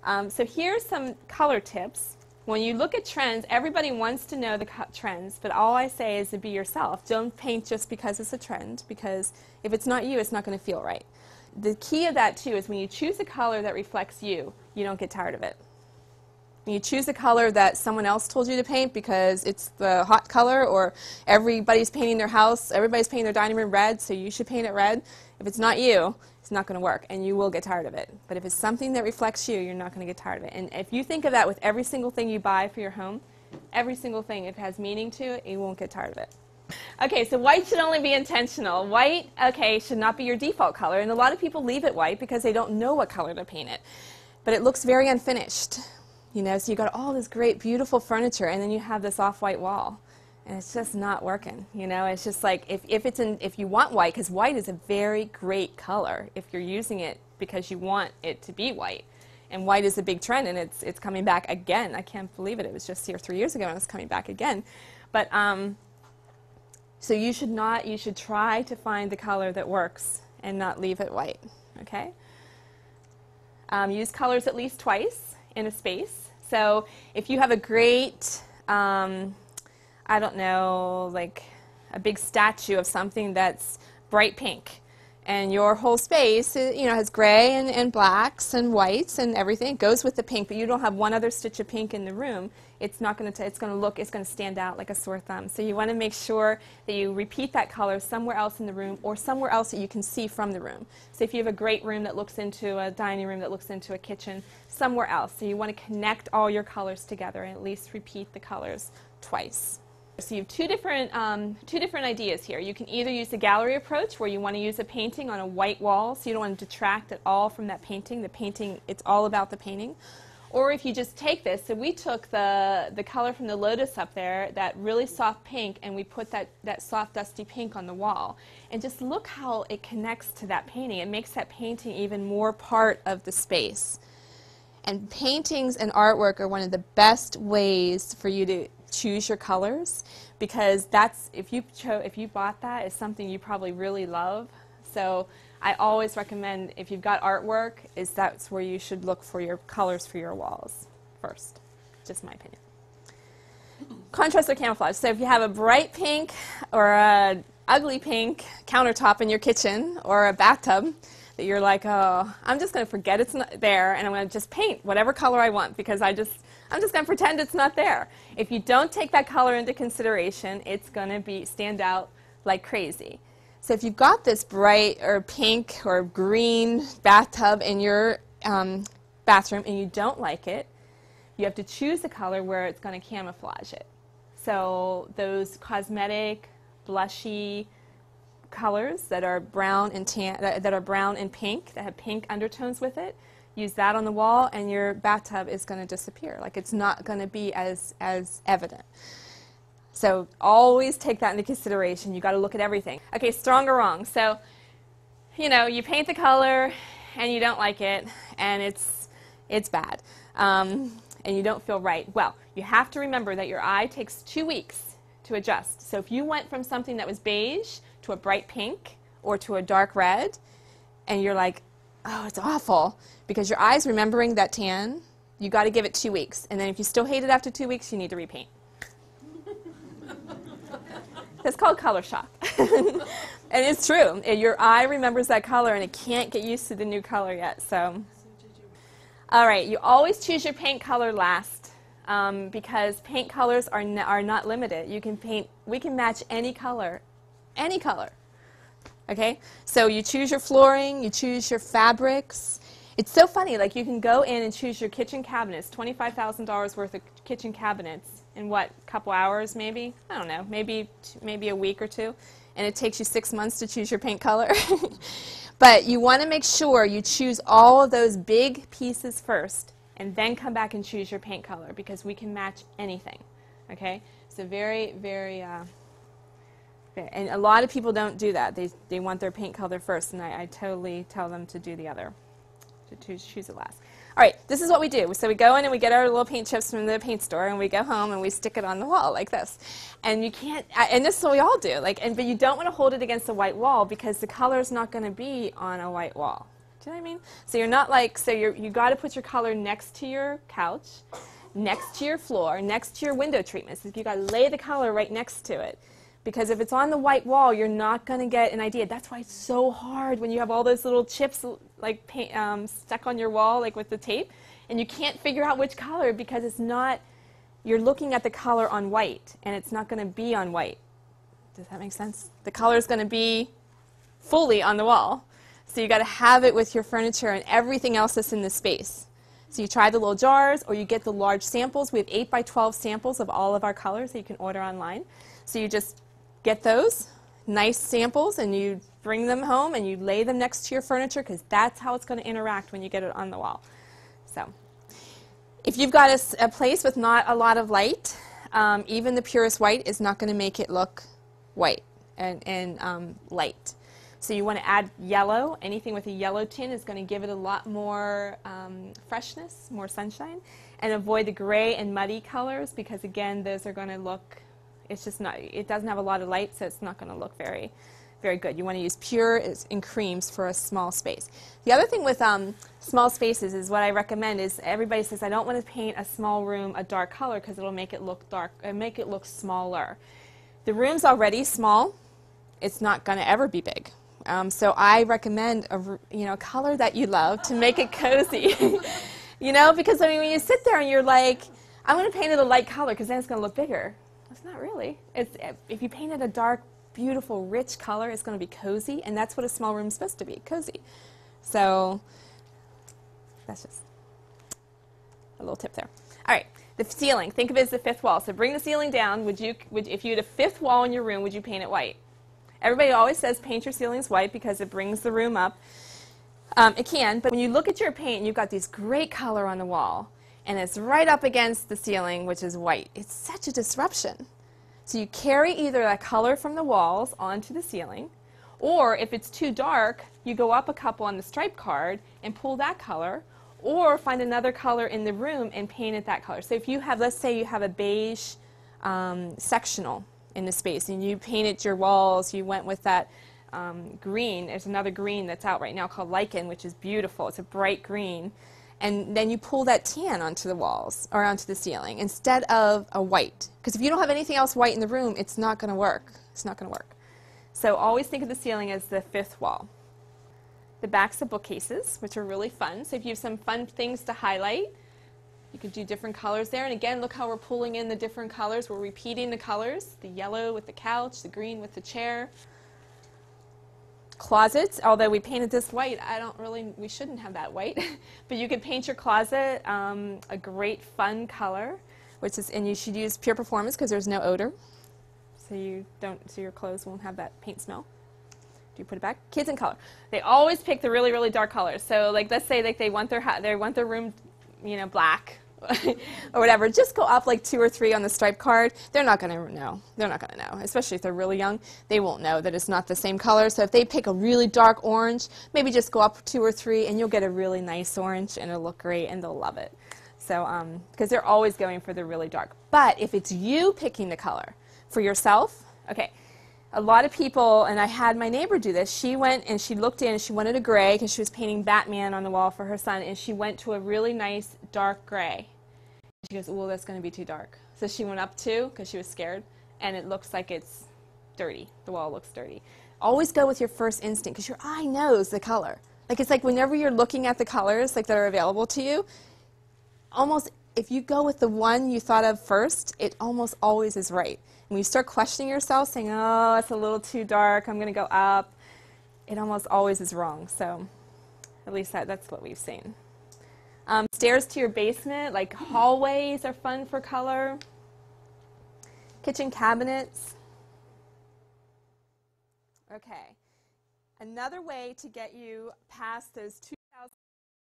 So here's some color tips. When you look at trends, everybody wants to know the trends, but all I say is to be yourself. Don't paint just because it's a trend, because if it's not you, it's not going to feel right. The key of that, too, is when you choose a color that reflects you, you don't get tired of it. When you choose a color that someone else told you to paint because it's the hot color, or everybody's painting their house, everybody's painting their dining room red, so you should paint it red. If it's not you, it's not going to work, and you will get tired of it. But if it's something that reflects you, you're not going to get tired of it. And if you think of that with every single thing you buy for your home, every single thing, if it has meaning to it, you won't get tired of it. Okay, so white should only be intentional. White, okay, should not be your default color, and a lot of people leave it white because they don't know what color to paint it. But it looks very unfinished, you know, so you got all this great, beautiful furniture, and then you have this off-white wall. And it's just not working, you know. It's just like if you want white, because white is a very great color if you're using it because you want it to be white. And white is a big trend, and it's coming back again. I can't believe it. It was just here 3 years ago, and it's coming back again. But so you should try to find the color that works and not leave it white. Okay. Use colors at least twice in a space. So if you have a great I don't know, like a big statue of something that's bright pink, and your whole space, you know, has gray and blacks and whites and everything. It goes with the pink, but you don't have one other stitch of pink in the room. It's not going to. It's going to stand out like a sore thumb. So you want to make sure that you repeat that color somewhere else in the room, or somewhere else that you can see from the room. So if you have a great room that looks into a dining room, that looks into a kitchen, somewhere else. So you want to connect all your colors together and at least repeat the colors twice. So you have two different ideas here. You can either use the gallery approach, where you want to use a painting on a white wall, so you don't want to detract at all from that painting. The painting, it's all about the painting. Or if you just take this, so we took the color from the lotus up there, that really soft pink, and we put that soft dusty pink on the wall. And just look how it connects to that painting. It makes that painting even more part of the space. And paintings and artwork are one of the best ways for you to choose your colors, because that's, if you bought that, it's something you probably really love. So I always recommend, if you've got artwork, that's where you should look for your colors for your walls first. Just my opinion. Contrast or camouflage. So if you have a bright pink or a ugly pink countertop in your kitchen, or a bathtub that you're like, oh, I'm just going to forget it's not there, and I'm going to just paint whatever color I want because I'm just going to pretend it's not there. If you don't take that color into consideration, it's going to stand out like crazy. So if you've got this bright or pink or green bathtub in your bathroom and you don't like it, you have to choose a color where it's going to camouflage it. So those cosmetic, blushy colors that are brown and tan, that are brown and pink, that have pink undertones with it, use that on the wall, and your bathtub is going to disappear. Like, it's not going to be as evident. So always take that into consideration. You've got to look at everything. Okay, strong or wrong. So, you know, you paint the color and you don't like it, and it's bad, and you don't feel right. Well, you have to remember that your eye takes 2 weeks to adjust. So if you went from something that was beige to a bright pink or to a dark red, and you're like, oh, it's awful, because your eye's remembering that tan, you got to give it 2 weeks. And then if you still hate it after 2 weeks, you need to repaint. That's called color shock. And it's true. Your eye remembers that color, and it can't get used to the new color yet. So, all right, you always choose your paint color last, because paint colors are not limited. You can paint. We can match any color. Any color. Okay? So you choose your flooring, you choose your fabrics. It's so funny, like you can go in and choose your kitchen cabinets, $25,000 worth of kitchen cabinets in what, a couple hours maybe? I don't know, maybe a week or two. And it takes you 6 months to choose your paint color. But you want to make sure you choose all of those big pieces first, and then come back and choose your paint color, because we can match anything. Okay? So very, very... and a lot of people don't do that. They want their paint color first, and I totally tell them to do the other, to choose it last. All right, this is what we do. So we go in and we get our little paint chips from the paint store, and we go home and we stick it on the wall like this. And you can't, and this is what we all do. But you don't want to hold it against a white wall, because the color is not going to be on a white wall. Do you know what I mean? So you're not like, so you got to put your color next to your couch, next to your floor, next to your window treatments. You got to lay the color right next to it. Because if it's on the white wall, you're not going to get an idea. That's why it's so hard when you have all those little chips like stuck on your wall, like with the tape, and you can't figure out which color because it's not, you're looking at the color on white, and it's not going to be on white. Does that make sense? The color is going to be fully on the wall. So you got to have it with your furniture and everything else that's in the space. So you try the little jars, or you get the large samples. We have 8 by 12 samples of all of our colors that you can order online. So you just get those nice samples, and you bring them home, and you lay them next to your furniture, because that's how it's going to interact when you get it on the wall. So if you've got a place with not a lot of light, even the purest white is not going to make it look white and light. So you want to add yellow. Anything with a yellow tint is going to give it a lot more freshness, more sunshine, and avoid the gray and muddy colors, because again, those are going to look, it's just not, it doesn't have a lot of light, so it's not going to look very, very good. You want to use pure and creams for a small space. The other thing with small spaces is what I recommend is, everybody says, I don't want to paint a small room a dark color because it'll make it look dark and make it look smaller. The room's already small. It's not going to ever be big. So I recommend a color that you love to make it cozy. Because I mean, when you sit there and you're like, I'm going to paint it a light color because then it's going to look bigger. It's not really. If you paint it a dark, beautiful, rich color, it's going to be cozy, and that's what a small room is supposed to be, cozy. So that's just a little tip there. All right, the ceiling. Think of it as the fifth wall. So bring the ceiling down. If you had a fifth wall in your room, would you paint it white? Everybody always says paint your ceilings white because it brings the room up. It can, but when you look at your paint, you've got this great color on the wall, and it's right up against the ceiling, which is white. It's such a disruption. So you carry either that color from the walls onto the ceiling, or if it's too dark, you go up a couple on the stripe card and pull that color, or find another color in the room and paint it that color. So if you have, let's say you have a beige sectional in the space, and you painted your walls, you went with that green. There's another green that's out right now called lichen, which is beautiful. It's a bright green. And then you pull that tan onto the walls or onto the ceiling instead of a white. Because if you don't have anything else white in the room, it's not going to work. It's not going to work. So always think of the ceiling as the fifth wall. The backs of bookcases, which are really fun. So if you have some fun things to highlight, you could do different colors there. And again, look how we're pulling in the different colors. We're repeating the colors. The yellow with the couch, the green with the chair. Closets, although we painted this white, we shouldn't have that white. But you could paint your closet a great fun color, and you should use Pure Performance because there's no odor. So your clothes won't have that paint smell. Do you put it back? Kids in color. They always pick the really, really dark colors. So like, let's say like they want their room, black. Or whatever, just go up like 2 or 3 on the stripe card. They're not going to know. They're not going to know, especially if they're really young. They won't know that it's not the same color. So if they pick a really dark orange, maybe just go up 2 or 3, and you'll get a really nice orange, and it'll look great, and they'll love it. So because they're always going for the really dark. But if it's you picking the color for yourself, okay. A lot of people, and I had my neighbor do this, she went and she looked in and she wanted a gray because she was painting Batman on the wall for her son, and she went to a really nice dark gray. She goes, well, that's going to be too dark. So she went up 2 because she was scared, and it looks like it's dirty. The wall looks dirty. Always go with your first instinct because your eye knows the color. Like, it's like whenever you're looking at the colors like that are available to you, almost if you go with the one you thought of first, it almost always is right. When you start questioning yourself, saying, oh, it's a little too dark, I'm going to go up, it almost always is wrong. So at least that's what we've seen. Stairs to your basement, like hallways are fun for color. Kitchen cabinets. Okay. Another way to get you past those two